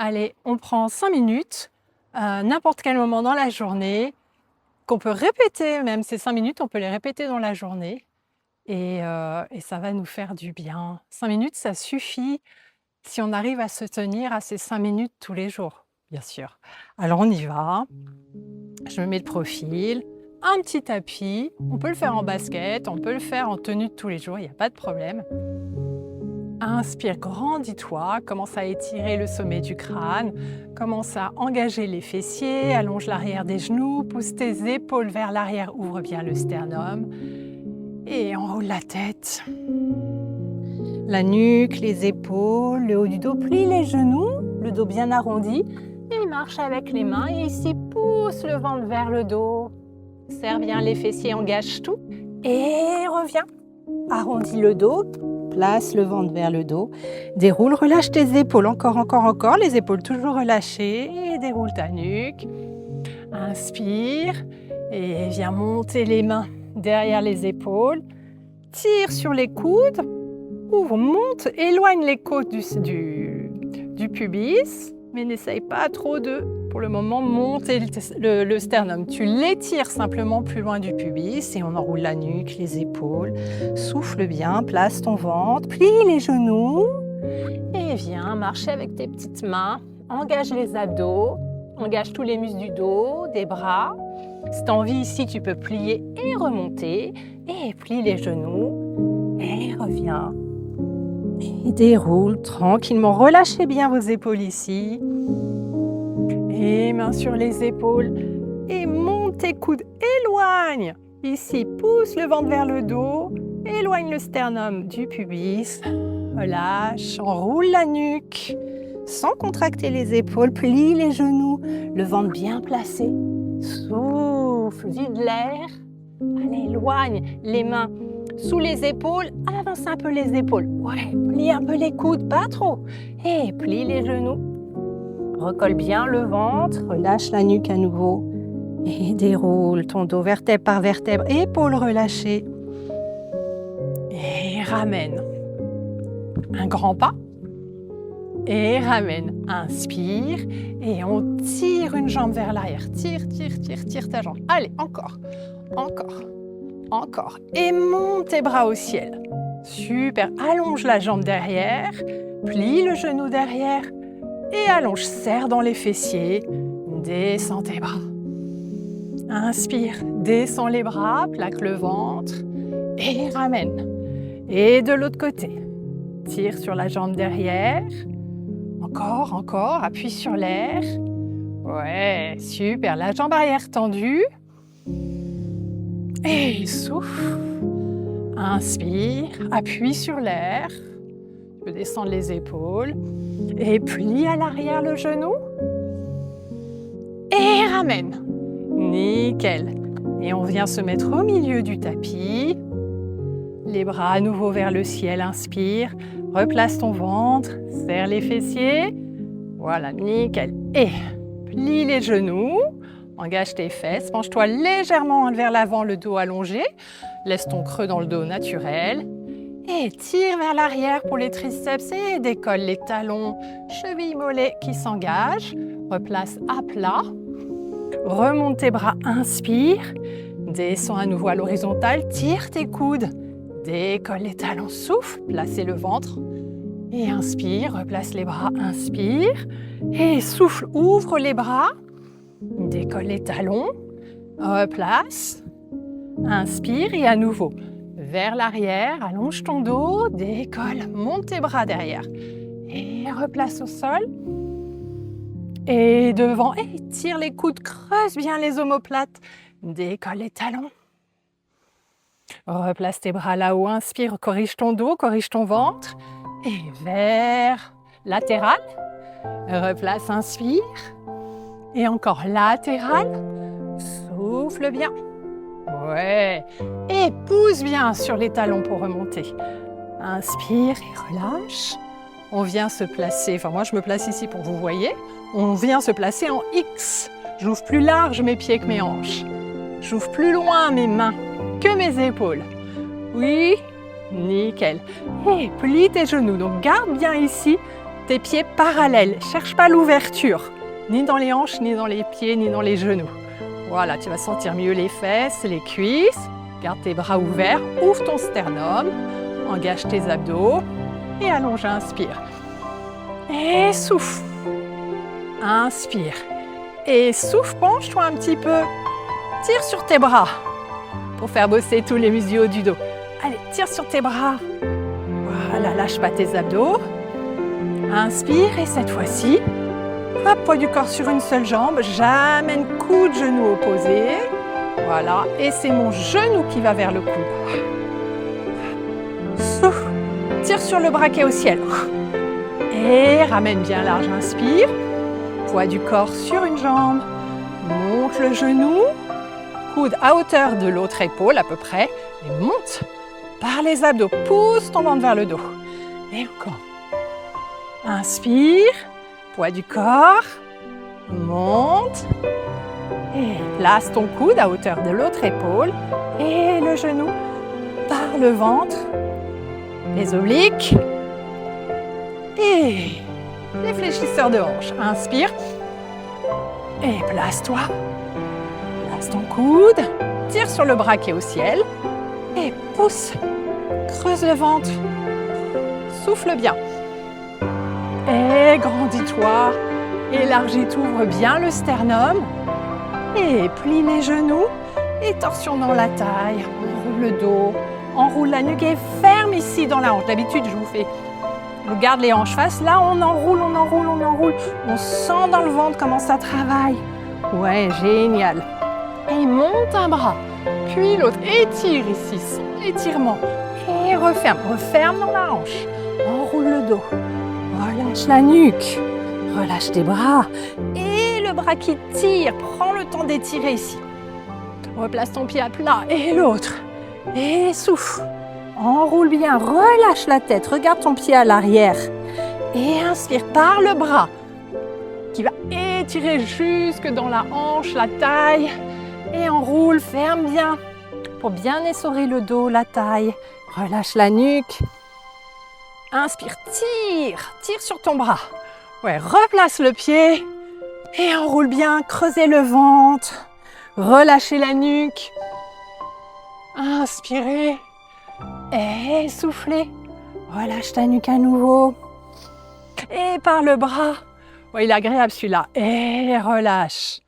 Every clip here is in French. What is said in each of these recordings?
Allez, on prend 5 minutes, n'importe quel moment dans la journée, qu'on peut répéter même ces 5 minutes, on peut les répéter dans la journée et ça va nous faire du bien. 5 minutes, ça suffit si on arrive à se tenir à ces 5 minutes tous les jours, bien sûr. Alors on y va. Je me mets de profil, un petit tapis. On peut le faire en basket, on peut le faire en tenue de tous les jours, il n'y a pas de problème. Inspire, grandis-toi, commence à étirer le sommet du crâne, commence à engager les fessiers, allonge l'arrière des genoux, pousse tes épaules vers l'arrière, ouvre bien le sternum et enroule la tête. La nuque, les épaules, le haut du dos, plie les genoux, le dos bien arrondi et marche avec les mains et ici pousse le ventre vers le dos. Serre bien les fessiers, engage tout et reviens. Arrondis le dos. Place le ventre vers le dos, déroule, relâche tes épaules, encore, les épaules toujours relâchées, et déroule ta nuque. Inspire et viens monter les mains derrière les épaules, tire sur les coudes, ouvre, monte, éloigne les côtes du pubis, mais n'essaye pas trop de, pour le moment, monter le sternum. Tu l'étires simplement plus loin du pubis et on enroule la nuque, les épaules. Souffle bien, place ton ventre, plie les genoux et viens marcher avec tes petites mains. Engage les abdos, engage tous les muscles du dos, des bras. Si tu as envie ici, tu peux plier et remonter et plie les genoux et reviens. Et déroule tranquillement, relâchez bien vos épaules ici. Et mains sur les épaules et monte tes coudes, éloigne. Ici, pousse le ventre vers le dos, éloigne le sternum du pubis. Relâche, enroule la nuque, sans contracter les épaules, plie les genoux, le ventre bien placé. Souffle, vide l'air. Allez, éloigne les mains sous les épaules, avance un peu les épaules. Ouais, plie un peu les coudes, pas trop. Et plie les genoux. Recolle bien le ventre, relâche la nuque à nouveau. Et déroule ton dos vertèbre par vertèbre, épaules relâchées. Et ramène. Un grand pas. Et ramène. Inspire. Et on tire une jambe vers l'arrière. Tire ta jambe. Allez, encore. Et monte tes bras au ciel. Super. Allonge la jambe derrière. Plie le genou derrière. Et allonge. Serre dans les fessiers. Descends tes bras. Inspire. Descends les bras. Plaque le ventre. Et ramène. Et de l'autre côté. Tire sur la jambe derrière. Encore. Appuie sur l'air. Ouais, super. La jambe arrière tendue. Et souffle. Inspire, appuie sur l'air. Tu peux descendre les épaules. Et plie à l'arrière le genou. Et ramène. Nickel. Et on vient se mettre au milieu du tapis. Les bras à nouveau vers le ciel. Inspire. Replace ton ventre. Serre les fessiers. Voilà, nickel. Et plie les genoux. Engage tes fesses, penche-toi légèrement vers l'avant, le dos allongé. Laisse ton creux dans le dos naturel. Et tire vers l'arrière pour les triceps et décolle les talons, chevilles, mollets qui s'engagent. Replace à plat. Remonte tes bras, inspire. Descends à nouveau à l'horizontale, tire tes coudes. Décolle les talons, souffle, placez le ventre. Et inspire, replace les bras, inspire. Et souffle, ouvre les bras. Décolle les talons, replace, inspire et à nouveau vers l'arrière, allonge ton dos, décolle, monte tes bras derrière et replace au sol et devant et tire les coudes, creuse bien les omoplates, décolle les talons, replace tes bras là-haut, inspire, corrige ton dos, corrige ton ventre et vers latéral, replace, inspire. Et encore latéral, souffle bien. Ouais. Et pousse bien sur les talons pour remonter. Inspire et relâche. On vient se placer, enfin moi je me place ici pour que vous voyez. On vient se placer en X. J'ouvre plus large mes pieds que mes hanches. J'ouvre plus loin mes mains que mes épaules. Oui, nickel. Et plie tes genoux. Donc garde bien ici tes pieds parallèles. Cherche pas l'ouverture, ni dans les hanches, ni dans les pieds, ni dans les genoux. Voilà, tu vas sentir mieux les fesses, les cuisses. Garde tes bras ouverts, ouvre ton sternum, engage tes abdos et allonge, inspire. Et souffle. Inspire. Et souffle, penche-toi un petit peu. Tire sur tes bras pour faire bosser tous les muscles du dos. Allez, tire sur tes bras. Voilà, lâche pas tes abdos. Inspire et cette fois-ci, hop, poids du corps sur une seule jambe. J'amène coude, genou opposé. Voilà, et c'est mon genou qui va vers le coude. Souffle. Tire sur le bras qui est au ciel. Et ramène bien large, inspire. Poids du corps sur une jambe. Monte le genou. Coude à hauteur de l'autre épaule à peu près. Et monte par les abdos. Pousse ton ventre vers le dos. Et encore. Inspire. Poids du corps. Monte. Et place ton coude à hauteur de l'autre épaule. Et le genou par le ventre. Les obliques. Et les fléchisseurs de hanche. Inspire. Et place-toi. Place ton coude. Tire sur le bras qui est au ciel. Et pousse. Creuse le ventre. Souffle bien. Et grandis-toi. Élargis, t'ouvre bien le sternum. Et plie les genoux. Et torsion dans la taille. Enroule le dos. Enroule la nuque et ferme ici dans la hanche. D'habitude, je garde les hanches face. Là, on enroule, on enroule, on enroule. On sent dans le ventre comment ça travaille. Ouais, génial. Et monte un bras, puis l'autre. Étire ici, sans l'étirement. Et referme. Referme dans la hanche. Enroule le dos. Relâche la nuque. Relâche tes bras. Et le bras qui tire. Prends le temps d'étirer ici. Replace ton pied à plat. Et l'autre. Et souffle. Enroule bien. Relâche la tête. Regarde ton pied à l'arrière. Et inspire par le bras qui va étirer jusque dans la hanche, la taille. Et enroule. Ferme bien pour bien essorer le dos, la taille. Relâche la nuque. Inspire. Tire. Tire sur ton bras. Ouais, replace le pied. Et enroule bien. Creusez le ventre. Relâchez la nuque. Inspirez. Et soufflez. Relâche ta nuque à nouveau. Et par le bras. Ouais, il est agréable celui-là. Et relâche.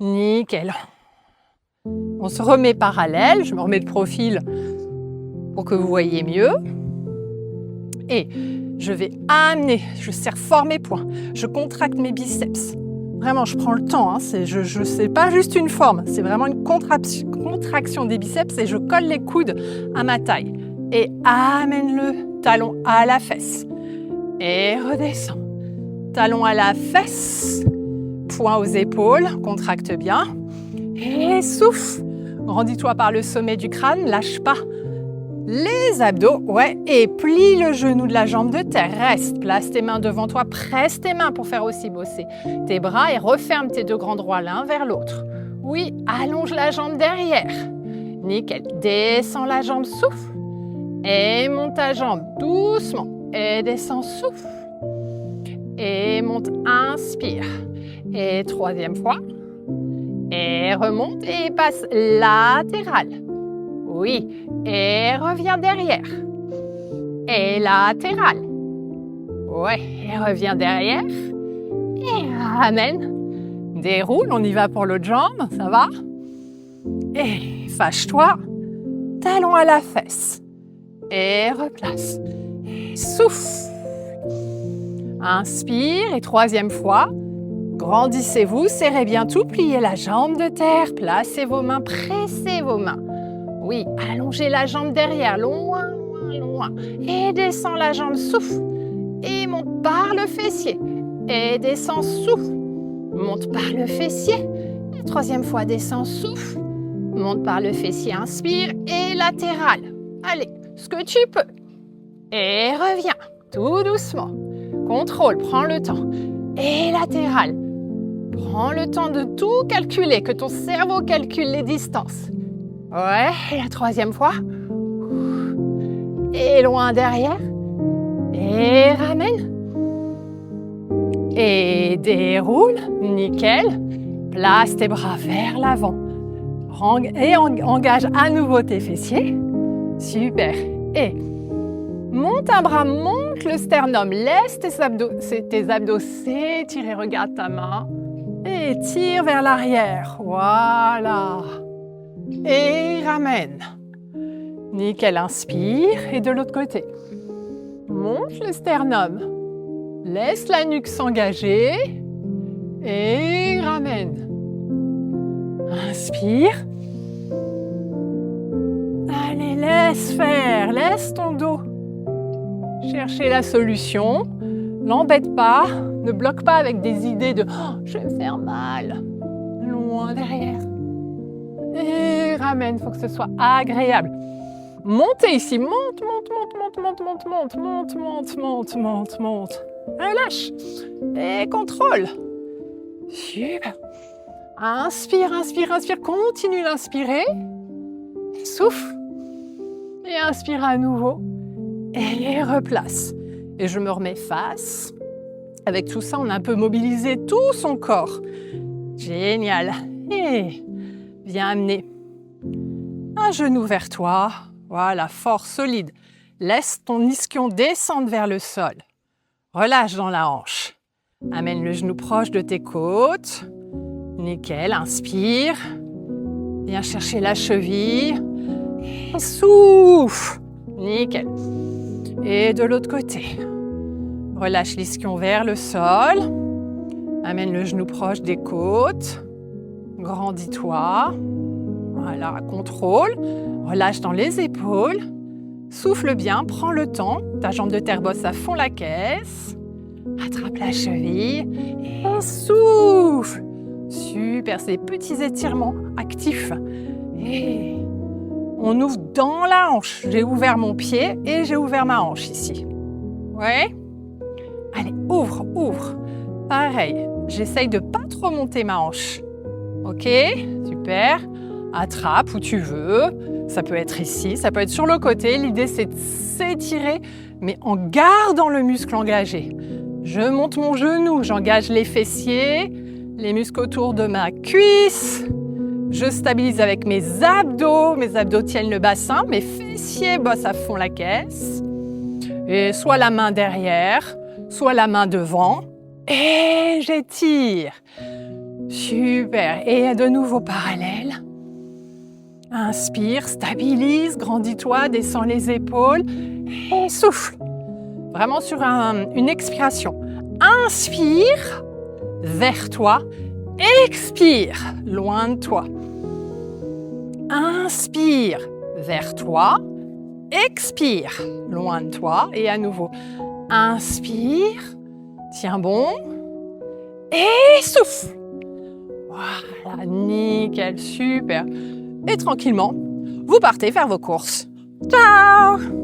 Nickel. On se remet parallèle. Je me remets de profil pour que vous voyez mieux. Et je vais amener, je serre fort mes poings. Je contracte mes biceps. Vraiment, je prends le temps. C'est pas juste une forme. C'est vraiment une contraction des biceps et je colle les coudes à ma taille. Et amène le talon à la fesse. Et redescends. Talon à la fesse. Poing aux épaules. Contracte bien. Et souffle. Grandis-toi par le sommet du crâne. Lâche pas les abdos. Ouais. Et plie le genou de la jambe de terre. Reste. Place tes mains devant toi. Presse tes mains pour faire aussi bosser tes bras. Et referme tes deux grands droits l'un vers l'autre. Oui. Allonge la jambe derrière. Nickel. Descends la jambe. Souffle. Et monte ta jambe doucement. Et descends, souffle. Et monte, inspire. Et troisième fois. Et remonte et passe latéral. Oui. Et reviens derrière. Et latéral. Ouais. Et reviens derrière. Et ramène. Déroule. On y va pour l'autre jambe. Ça va? Et fâche-toi. Talon à la fesse. Et replace. Et souffle. Inspire. Et troisième fois. Grandissez-vous. Serrez bien tout. Pliez la jambe de terre. Placez vos mains. Pressez vos mains. Oui. Allongez la jambe derrière. Loin, loin, loin. Et descends la jambe. Souffle. Et monte par le fessier. Et descends. Souffle. Monte par le fessier. Et troisième fois. Descends. Souffle. Monte par le fessier. Inspire. Et latéral. Allez. Ce que tu peux. Et reviens, tout doucement. Contrôle, prends le temps. Et latéral. Prends le temps de tout calculer, que ton cerveau calcule les distances. Ouais, et la troisième fois. Et loin derrière. Et ramène. Et déroule, nickel. Place tes bras vers l'avant. Et engage à nouveau tes fessiers. Super. Et monte un bras, monte le sternum. Laisse tes abdos s'étirer. Regarde ta main. Et tire vers l'arrière. Voilà. Et ramène. Nickel, inspire. Et de l'autre côté. Monte le sternum. Laisse la nuque s'engager. Et ramène. Inspire. Allez, laisse faire. Laisse ton dos chercher la solution. L'embête pas. Ne bloque pas avec des idées de oh, « je vais me faire mal ». Loin derrière. Et ramène. Il faut que ce soit agréable. Montez ici. Monte, monte, monte, monte, monte, monte, monte, monte, monte, monte, monte, monte. Relâche. Et contrôle. Super. Inspire, inspire, inspire. Continue d'inspirer. Souffle. Et inspire à nouveau. Et replace. Et je me remets face. Avec tout ça, on a un peu mobilisé tout son corps. Génial. Et viens amener un genou vers toi. Voilà, fort, solide. Laisse ton ischion descendre vers le sol. Relâche dans la hanche. Amène le genou proche de tes côtes. Nickel, inspire. Viens chercher la cheville. Et souffle. Nickel. Et de l'autre côté. Relâche l'ischion vers le sol. Amène le genou proche des côtes. Grandis-toi. Voilà, contrôle. Relâche dans les épaules. Souffle bien, prends le temps. Ta jambe de terre bosse à fond la caisse. Attrape la cheville et souffle. Super, c'est des petits étirements actifs. Et on ouvre dans la hanche. J'ai ouvert mon pied et j'ai ouvert ma hanche ici. Ouais. Allez, ouvre, ouvre. Pareil, j'essaye de pas trop monter ma hanche. Ok, super. Attrape où tu veux. Ça peut être ici, ça peut être sur le côté. L'idée, c'est de s'étirer, mais en gardant le muscle engagé. Je monte mon genou, j'engage les fessiers, les muscles autour de ma cuisse. Je stabilise avec mes abdos tiennent le bassin, mes fessiers bossent à fond la caisse. Et soit la main derrière, soit la main devant. Et j'étire. Super. Et de nouveau parallèle. Inspire, stabilise, grandis-toi, descends les épaules et souffle. Vraiment sur une expiration. Inspire vers toi, expire loin de toi. Inspire vers toi, expire loin de toi et à nouveau. Inspire, tiens bon et souffle. Voilà, nickel, super. Et tranquillement, vous partez faire vos courses. Ciao!